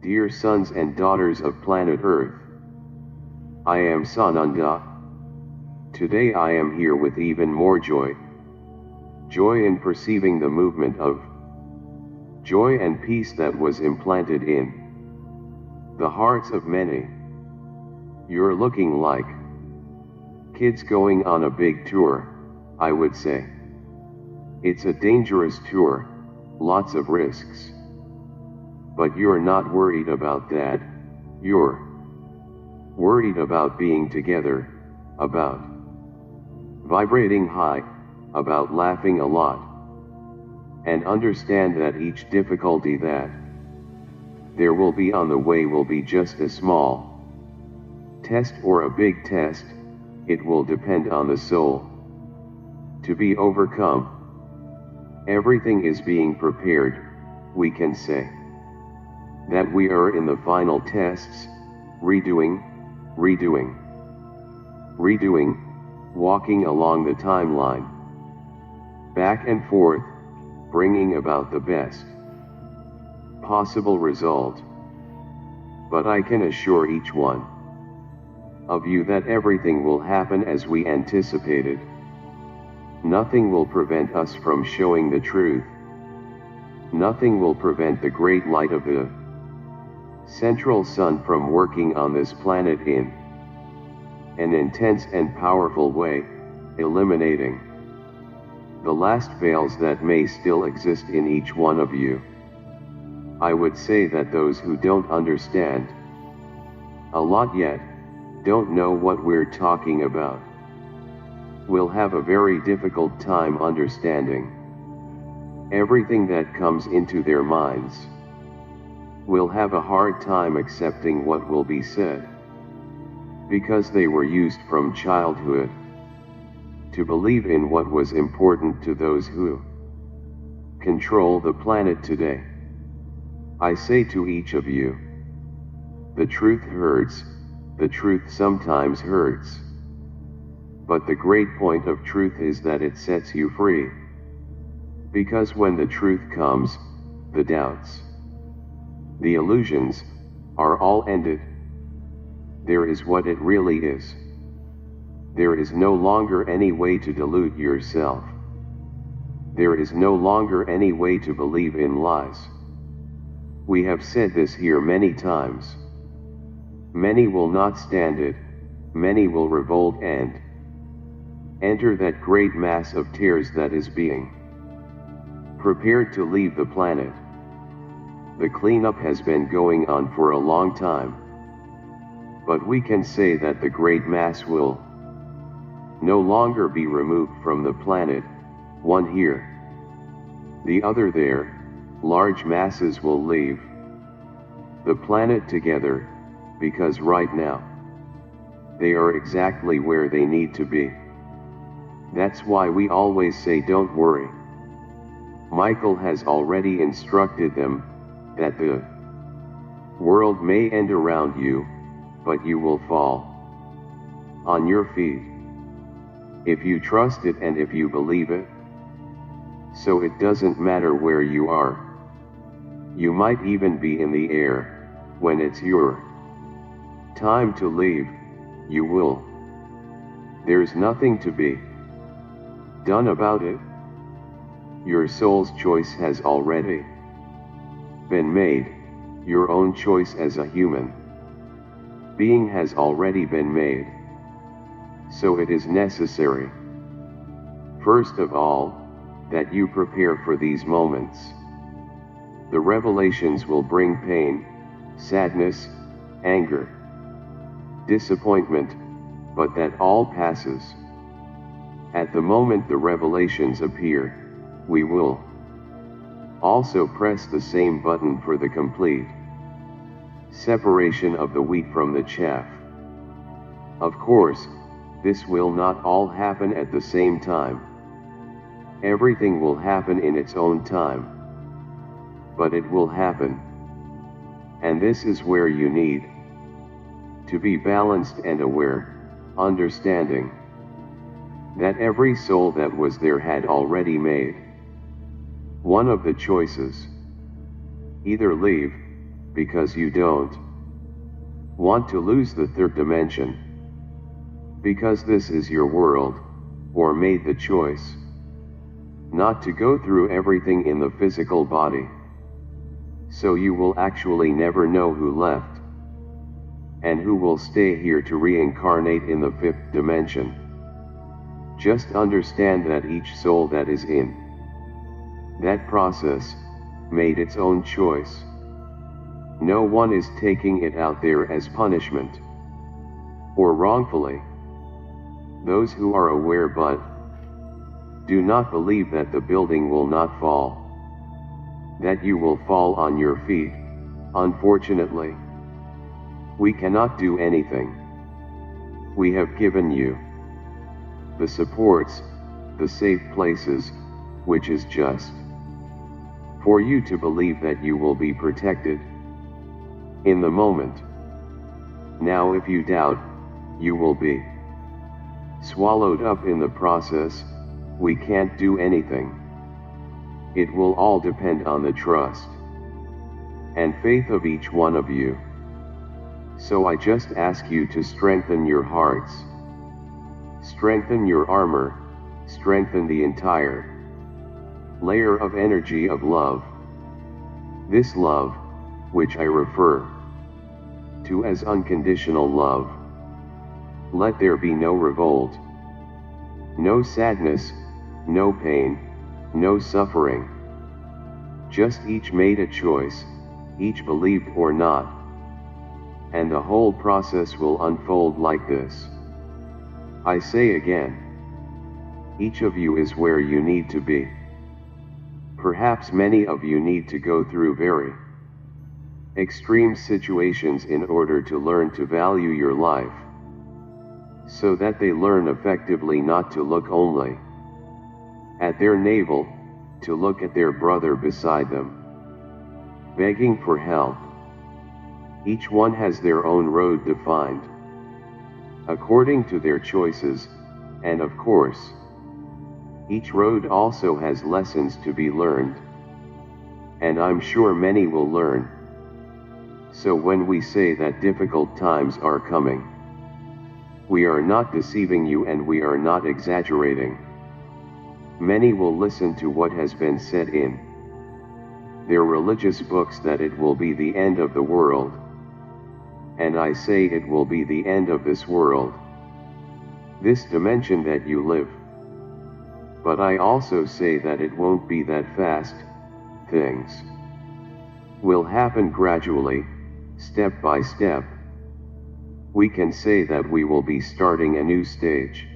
Dear sons and daughters of planet Earth, I am Sananda. Today I am here with even more joy. Joy in perceiving the movement of joy and peace that was implanted in the hearts of many. You're looking like kids going on a big tour, I would say. It's a dangerous tour, lots of risks. But you're not worried about that, you're worried about being together, about vibrating high, about laughing a lot. And understand that each difficulty that there will be on the way will be just a small test or a big test. It will depend on the soul to be overcome. Everything is being prepared, we can say. That we are in the final tests, redoing, walking along the timeline, back and forth, bringing about the best possible result. But I can assure each one of you that everything will happen as we anticipated. Nothing will prevent us from showing the truth. Nothing will prevent the great light of the central sun from working on this planet in an intense and powerful way, eliminating the last veils that may still exist in each one of you. I would say that those who don't understand a lot yet, don't know what we're talking about, will have a very difficult time understanding everything that comes into their minds. Will have a hard time accepting what will be said, because they were used from childhood to believe in what was important to those who control the planet today. I say to each of you, the truth hurts, the truth sometimes hurts. But the great point of truth is that it sets you free. Because when the truth comes, the doubts, the illusions, are all ended. There is what it really is. There is no longer any way to delude yourself. There is no longer any way to believe in lies. We have said this here many times. Many will not stand it, many will revolt and enter that great mass of tears that is being prepared to leave the planet. The cleanup has been going on for a long time. But we can say that the great mass will no longer be removed from the planet, one here, the other there. Large masses will leave the planet together, because right now, they are exactly where they need to be. That's why we always say don't worry. Michael has already instructed them that the world may end around you, but you will fall on your feet if you trust it and if you believe it. So it doesn't matter where you are. You might even be in the air. When it's your time to leave, you will. There's nothing to be done about it. Your soul's choice has already been made. Your own choice as a human being has already been made. So it is necessary, first of all, that you prepare for these moments. The revelations will bring pain, sadness, anger, disappointment, but that all passes. At the moment the revelations appear, we will also press the same button for the complete separation of the wheat from the chaff. Of course, this will not all happen at the same time. Everything will happen in its own time. But it will happen. And this is where you need to be balanced and aware, understanding that every soul that was there had already made one of the choices. Either leave, because you don't want to lose the third dimension. Because this is your world, or made the choice not to go through everything in the physical body. So you will actually never know who left, and who will stay here to reincarnate in the fifth dimension. Just understand that each soul that is in that process made its own choice. No one is taking it out there as punishment, or wrongfully. Those who are aware but do not believe that the building will not fall, that you will fall on your feet, unfortunately. We cannot do anything. We have given you the supports, the safe places, which is just for you to believe that you will be protected in the moment. Now if you doubt, you will be swallowed up in the process. We can't do anything. It will all depend on the trust and faith of each one of you. So I just ask you to strengthen your hearts, strengthen your armor, strengthen the entire layer of energy of love. This love, which I refer to as unconditional love. Let there be no revolt, no sadness, no pain, no suffering. Just each made a choice, each believed or not. And the whole process will unfold like this. I say again, each of you is where you need to be. Perhaps many of you need to go through very extreme situations in order to learn to value your life, so that they learn effectively not to look only at their navel, to look at their brother beside them, begging for help. Each one has their own road defined according to their choices, and of course, each road also has lessons to be learned, and I'm sure many will learn. So when we say that difficult times are coming, we are not deceiving you and we are not exaggerating. Many will listen to what has been said in their religious books that it will be the end of the world. And I say it will be the end of this world, this dimension that you live. But I also say that it won't be that fast. Things will happen gradually, step by step. We can say that we will be starting a new stage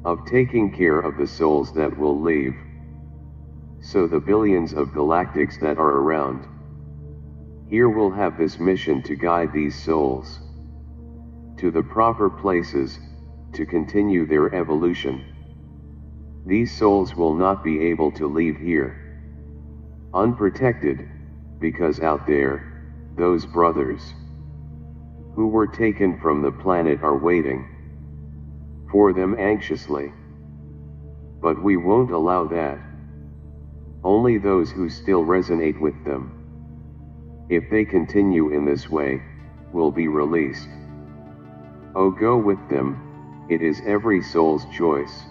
of taking care of the souls that will leave. So the billions of galactics that are around here will have this mission to guide these souls to the proper places, to continue their evolution. These souls will not be able to leave here unprotected, because out there, those brothers who were taken from the planet are waiting for them anxiously. But we won't allow that. Only those who still resonate with them, if they continue in this way, will be released. Oh, go with them, it is every soul's choice.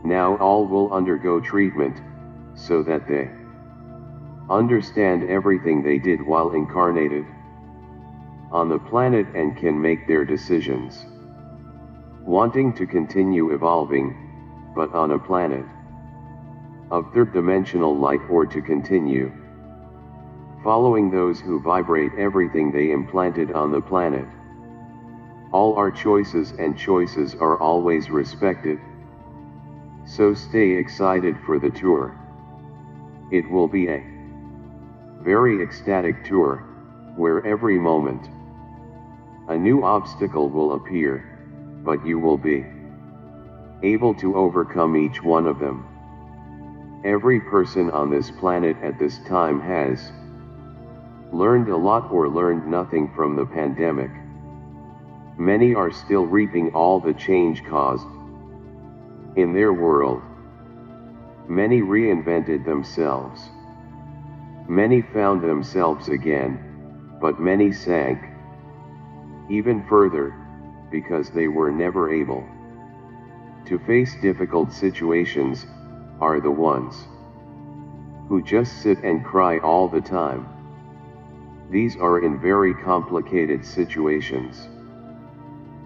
Now all will undergo treatment, so that they understand everything they did while incarnated on the planet and can make their decisions. Wanting to continue evolving, but on a planet of third-dimensional light, or to continue following those who vibrate everything they implanted on the planet. All our choices and choices are always respected. So stay excited for the tour. It will be a very ecstatic tour, where every moment a new obstacle will appear, but you will be able to overcome each one of them. Every person on this planet at this time has learned a lot or learned nothing from the pandemic. Many are still reaping all the change caused in their world. Many reinvented themselves. Many found themselves again, but many sank. Even further, because they were never able to face difficult situations, are the ones who just sit and cry all the time. These are in very complicated situations.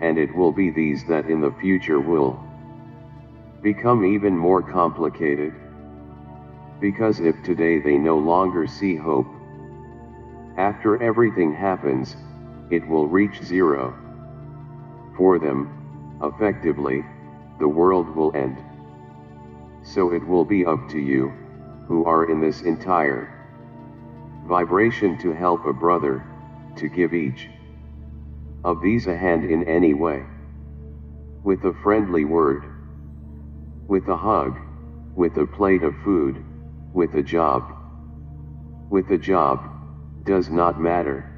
And it will be these that in the future will become even more complicated. Because if today they no longer see hope, after everything happens, it will reach zero. For them, effectively, the world will end. So it will be up to you, who are in this entire vibration, to help a brother, to give each of these a hand in any way. With a friendly word, with a hug, with a plate of food, with a job. With a job, does not matter.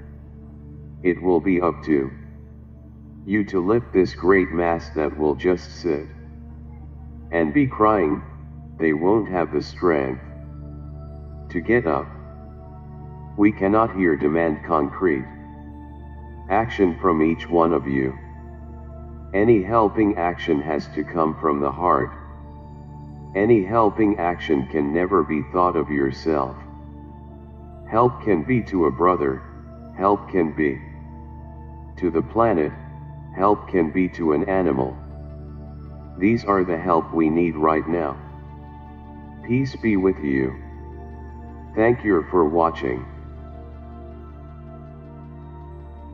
It will be up to you to lift this great mass that will just sit and be crying. They won't have the strength to get up. We cannot here demand concrete action from each one of you. Any helping action has to come from the heart. Any helping action can never be thought of yourself. Help can be to a brother, help can be to the planet, help can be to an animal. These are the help we need right now. Peace be with you. Thank you for watching.